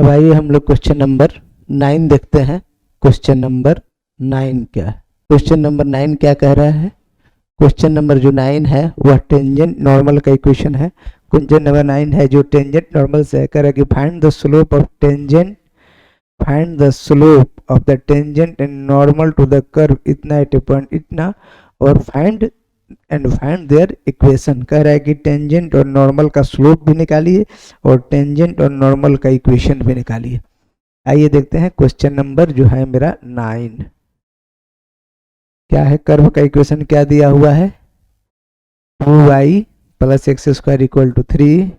अब आइए हम लोग क्वेश्चन नंबर 9 देखते हैं। क्वेश्चन नंबर 9 क्या है? क्वेश्चन नंबर 9 क्या कह रहा है? क्वेश्चन नंबर जो 9 है वह टेंजेंट नॉर्मल का इक्वेशन है। क्वेश्चन नंबर 9 है जो टेंजेंट नॉर्मल से कह रहा है कि find the slope of tangent, find the slope of the tangent and normal to the curve इतना एट ए पॉइंट इतना, और फाइंड देयर इक्वेशन। कह रहा है कि टेंजेंट और नॉर्मल का स्लोप भी निकालिए और टेंजेंट और नॉर्मल का इक्वेशन भी निकालिए। आइए देखते हैं क्वेश्चन नंबर जो है मेरा 9 क्या है। कर्व का इक्वेशन क्या दिया हुआ है? 2y plus x square equal to 3,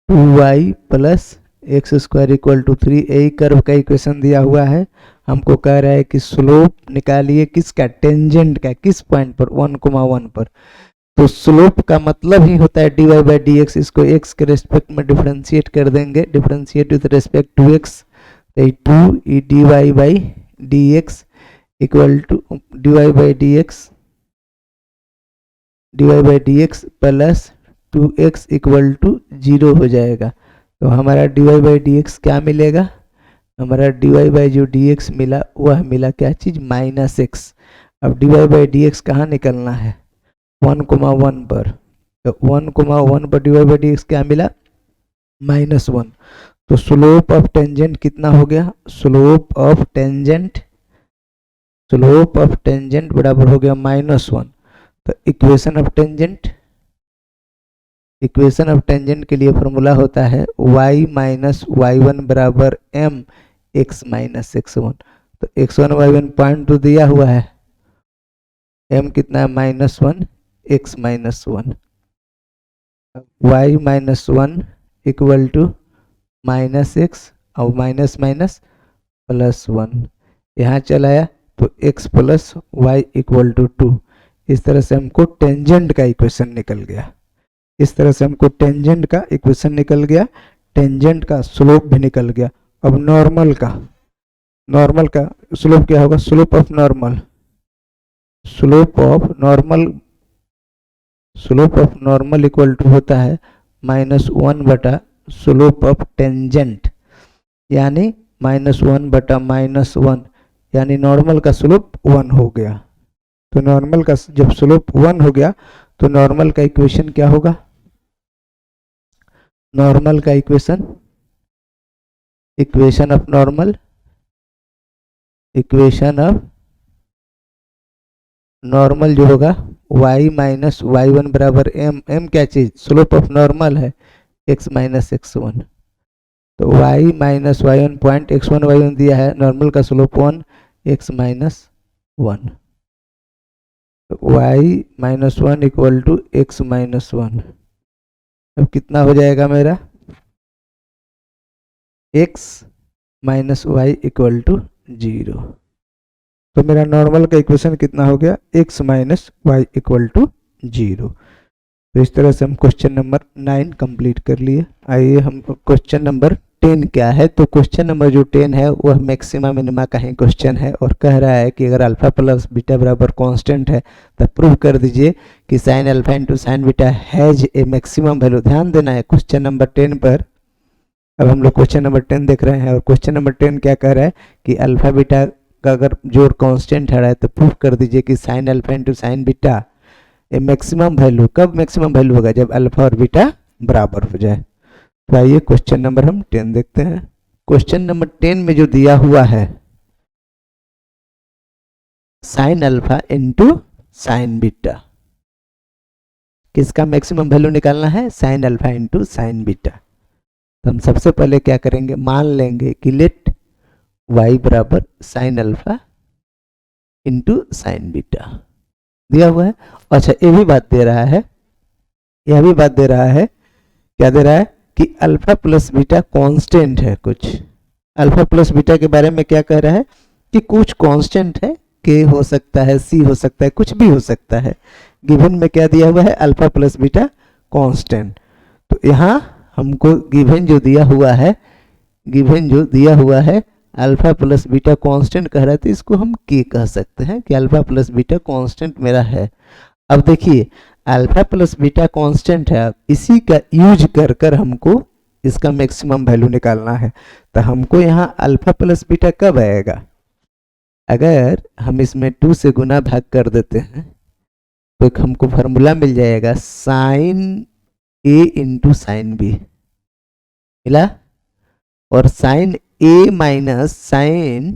2y plus x square equal to 3, यही कर्व का इक्वेशन दिया हुआ है। हमको कह रहा है कि स्लोप निकालिए किसका? टेंजेंट का। किस पॉइंट पर? 1,1 पर। तो स्लोप का मतलब ही होता है dy बाई डी एक्स। इसको x के रेस्पेक्ट में डिफरेंशिएट कर देंगे, differentiate with respect to x, 2 e d y by d x equal to dy by d x plus 2x equal to 0 हो जाएगा। तो हमारा dy बाई डी एक्स क्या मिलेगा? हमारा dy बाई जो डी एक्स मिला वह मिला क्या चीज़? -x। अब dy बाई डी एक्स कहाँ निकलना है? 1,1 पर। तो 1,1 पर dy बाई डी एक्स क्या मिला? -1। तो स्लोप ऑफ टेंजेंट कितना हो गया? स्लोप ऑफ टेंजेंट बराबर हो गया -1। तो इक्वेशन ऑफ टेंजेंट के लिए फॉर्मूला होता है y माइनस y1 बराबर m x माइनस x1। तो x1 y1 पॉइंट तो दिया हुआ है, m कितना है? -1 x minus 1, y minus 1 equal to -x और माइनस माइनस प्लस 1 यहाँ चलाया तो x प्लस y इक्वल टू 2। इस तरह से हमको टेंजेंट का इक्वेशन निकल गया। टेंजेंट का स्लोप भी निकल गया। अब नॉर्मल का स्लोप क्या होगा? Slope of normal equal to होता है -1 बटा स्लोप ऑफ टेंजेंट, यानी -1 बटा -1, यानी नॉर्मल का स्लोप 1 हो गया। तो नॉर्मल का जब स्लोप 1 हो गया तो नॉर्मल का इक्वेशन क्या होगा? नॉर्मल का इक्वेशन ऑफ नॉर्मल जो होगा y माइनस y1 बराबर m क्या चीज? स्लोप ऑफ नॉर्मल है x माइनस x1। तो y minus y1 point x1 y1 दिया है, नॉर्मल का स्लोप 1 x माइनस 1। तो y minus 1 equal to x minus 1। अब कितना हो जाएगा मेरा? x minus y equal to 0। तो मेरा नॉर्मल का इक्वेशन कितना हो गया? x minus y equal to 0। तो इस तरह से हम क्वेश्चन नंबर 9 कंप्लीट कर लिए। आइए हम क्वेश्चन नंबर 10 क्या है। तो क्वेश्चन नंबर जो 10 है वह मैक्सिमा मिनिमा का ही क्वेश्चन है और कह रहा है कि अगर अल्फा प्लस बीटा बराबर कांस्टेंट है तब प्रूव कर दीजिए कि sine alpha into sine beta has a maximum value. ध्यान देना है क्वेश्चन नंबर 10 पर। अब हम लोग क्वेश्चन नंबर 10 देख रहे हैं और क्वेश्चन नंबर 10 क्या कह रहा है कि अल्फा बीटा का अगर जोड़ कांस्टेंट है तो प्रूव कर दीजिए कि sine alpha into sine beta A maximum value. कब मैक्सिमम वैल्यू होगा? जब अल्फा और बीटा बराबर हो जाए। तो आइए क्वेश्चन नंबर हम 10 देखते हैं। क्वेश्चन नंबर 10 में जो दिया हुआ है sine alpha into sine beta, किसका मैक्सिमम वैल्यू निकालना है? Sine alpha into sine beta. तो हम सबसे पहले क्या करेंगे? मान लेंगे कि लेट y बराबर sine alpha into sine beta दिया हुआ है। अच्छा यह भी बात दे रहा है, क्या दे रहा है कि अल्फा प्लस बीटा कांस्टेंट है। कुछ अल्फा प्लस बीटा के बारे में क्या कह रहा है कि कुछ कांस्टेंट है, k हो सकता है, c हो सकता है, कुछ भी हो सकता है। गिवन में क्या दिया हुआ है? Alpha plus beta constant. तो यहाँ हमको गिवन जो दिया हुआ है अल्फा प्लस बीटा कांस्टेंट कह रहा है, तो इसको हम k कह सकते हैं कि अल्फा प्लस बीटा कांस्टेंट मेरा है। अब देखिए अल्फा प्लस बीटा कांस्टेंट है, इसी का यूज कर हमको इसका मैक्सिमम वैल्यू निकालना है। तो हमको यहाँ अल्फा प्लस बीटा कब आएगा, अगर हम इसमें 2 से गुना भाग कर देते हैं तो एक हमको फार्मूला मिल जाएगा साइन ए इंटू साइन बी मिला, और साइन ए माइनस साइन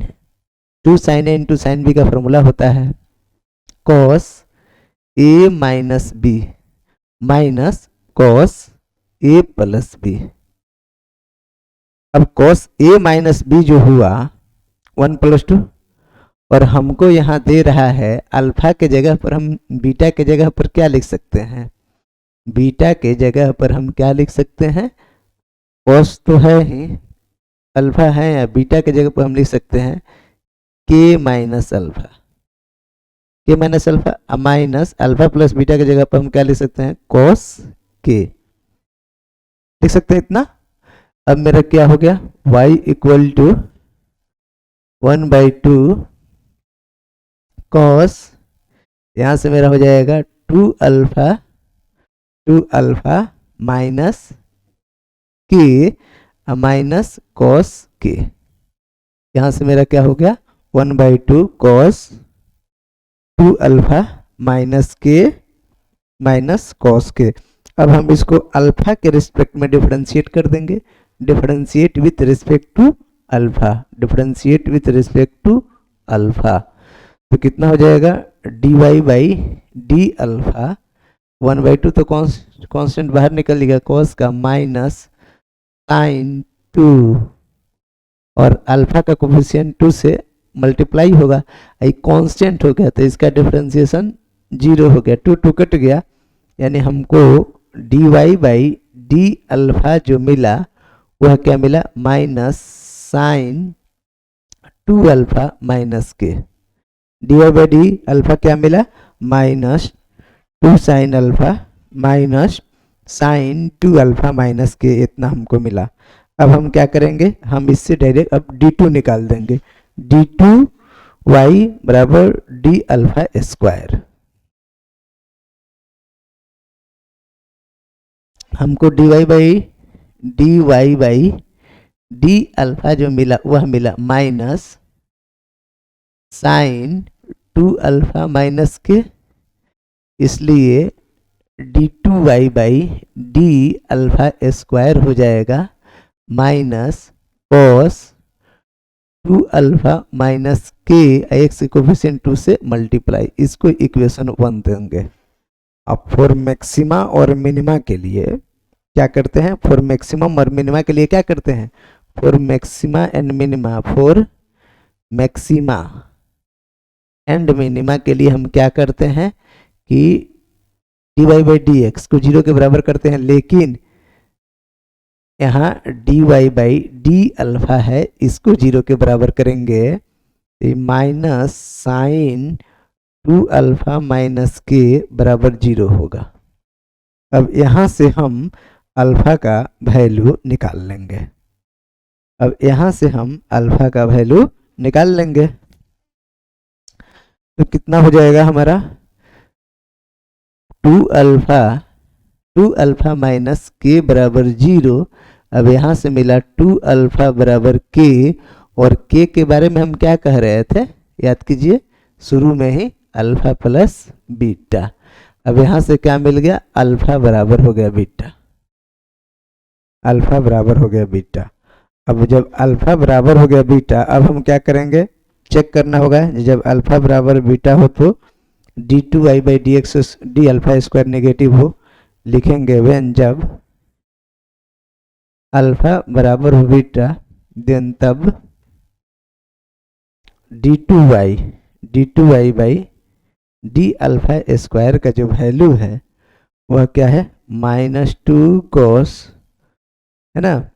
2 साइन ए इंटू साइन बी का फॉर्मूला होता है cos A minus B minus cos A plus B. अब कॉस ए माइनस बी जो हुआ 1 + 2, और हमको यहाँ दे रहा है अल्फा के जगह पर हम बीटा के जगह पर क्या लिख सकते हैं, बीटा के जगह पर हम क्या लिख सकते हैं, कॉस तो है ही, अल्फा है, या बीटा के जगह पर हम लिख सकते हैं के माइनस अल्फा, के minus alpha minus alpha plus beta की जगह पर हम क्या लिख सकते हैं, कॉस के लिख सकते हैं इतना। अब मेरा क्या हो गया, y इक्वल टू 1/2 कॉस, यहाँ से मेरा हो जाएगा 2 अल्फा माइनस के माइनस कॉस के, यहाँ से मेरा क्या हो गया 1/2 कॉस 2 अल्फा माइनस के माइनस कॉस के। अब हम इसको अल्फा के रिस्पेक्ट में डिफरेंशिएट कर देंगे, differentiate with respect to alpha, differentiate with respect to alpha, तो कितना हो जाएगा dy बाई डी अल्फा 1/2, तो कांस्टेंट बाहर निकल गया कॉस का, माइनस साइन 2, और अल्फा का कोफिशिएंट 2 से मल्टीप्लाई होगा, ये कांस्टेंट हो गया तो इसका डिफरेंशिएशन 0 हो गया, 2 कट गया, यानी हमको dy बाई डी अल्फा जो मिला वह क्या मिला, minus sine 2 alpha minus k, dy by d alpha क्या मिला, minus 2 sine alpha minus sine 2 alpha minus k, इतना हमको मिला। अब हम क्या करेंगे, हम इससे डायरेक्ट अब d2 निकाल देंगे, d2y बराबर डी अल्फा स्क्वायर, हमको dy बाई डी अल्फा जो मिला वह मिला माइनस साइन 2 अल्फा माइनस के, इसलिए d2y by d alpha square हो जाएगा माइनस कॉस 2 अल्फा माइनस के, एक्स कोफिशिएंट 2 से मल्टीप्लाई, इसको इक्वेशन 1 देंगे। अब फॉर मैक्सिमा और मिनिमा के लिए क्या करते हैं, फॉर मैक्सिमम और मिनिमा के लिए क्या करते हैं, for maxima and minima, for maxima and minima के लिए हम क्या करते हैं कि dy बाई डी एक्स को 0 के बराबर करते हैं, लेकिन यहाँ dy बाई डी अल्फा है, इसको 0 के बराबर करेंगे, माइनस साइन 2 अल्फा माइनस के बराबर 0 होगा। अब यहाँ से हम अल्फा का वैल्यू निकाल लेंगे, अब यहाँ से हम अल्फा का वैल्यू निकाल लेंगे, तो कितना हो जाएगा हमारा 2 अल्फा माइनस के बराबर 0। अब यहाँ से मिला 2 अल्फा बराबर के, और के बारे में हम क्या कह रहे थे, याद कीजिए शुरू में ही अल्फा प्लस बीटा। अब यहाँ से क्या मिल गया, अल्फा बराबर हो गया बीटा, अल्फा बराबर हो गया बीटा। अब जब अल्फा बराबर हो गया बीटा, अब हम क्या करेंगे, चेक करना होगा, जब अल्फा बराबर बीटा हो तो d2y by d x D alpha square negative हो, लिखेंगे व्हेन जब अल्फा बराबर हो बीटा, देन तब d2y by d alpha square का जो वैल्यू है वह क्या है, -2 कॉस, है ना,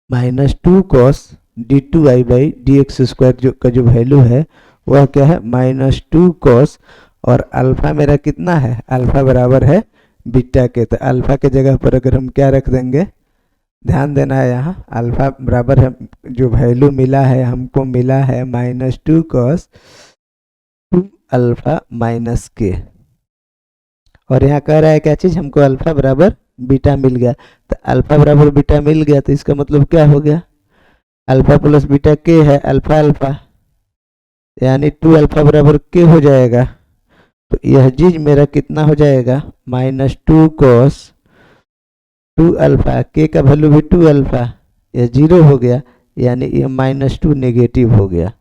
-2 cos d2y by d x square का जो वैल्यू है वह क्या है, -2 कॉस, और अल्फा मेरा कितना है, अल्फा बराबर है बीटा के, तो अल्फा के जगह पर अगर हम क्या रख देंगे, ध्यान देना है, यहाँ अल्फा बराबर है जो वैल्यू मिला है, हमको मिला है -2 कॉस 2 अल्फा माइनस के, और यहाँ कह रहा है क्या चीज़, हमको अल्फा बराबर बीटा मिल गया। तो अल्फा बराबर बीटा मिल गया, तो इसका मतलब क्या हो गया, अल्फा प्लस बीटा के है अल्फा अल्फा, यानी 2 अल्फा बराबर के हो जाएगा। तो यह चीज मेरा कितना हो जाएगा, -2 cos 2 अल्फा, के का वैल्यू भी 2 अल्फा, यह 0 हो गया, यानी ये -2 नेगेटिव हो गया,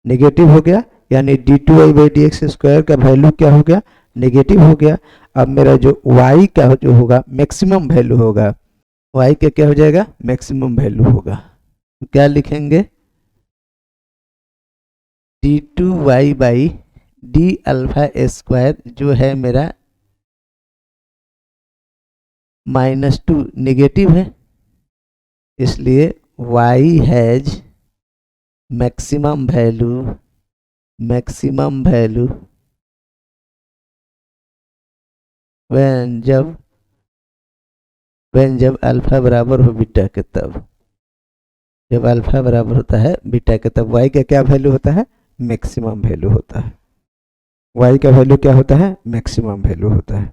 नेगेटिव हो गया, यानी d2y/dx² का वैल्यू क्या हो गया, नेगेटिव हो गया। अब मेरा जो y का जो होगा मैक्सिमम वैल्यू होगा, y का क्या हो जाएगा, मैक्सिमम वैल्यू होगा। तो क्या लिखेंगे, d2y/d अल्फा² जो है मेरा -2 नेगेटिव है, इसलिए y has maximum value when जब अल्फा बराबर हो बीटा के, तब जब अल्फा बराबर होता है बीटा के, तब y का क्या वैल्यू होता है, मैक्सिमम वैल्यू होता है, y का वैल्यू क्या होता है, मैक्सिमम वैल्यू होता है।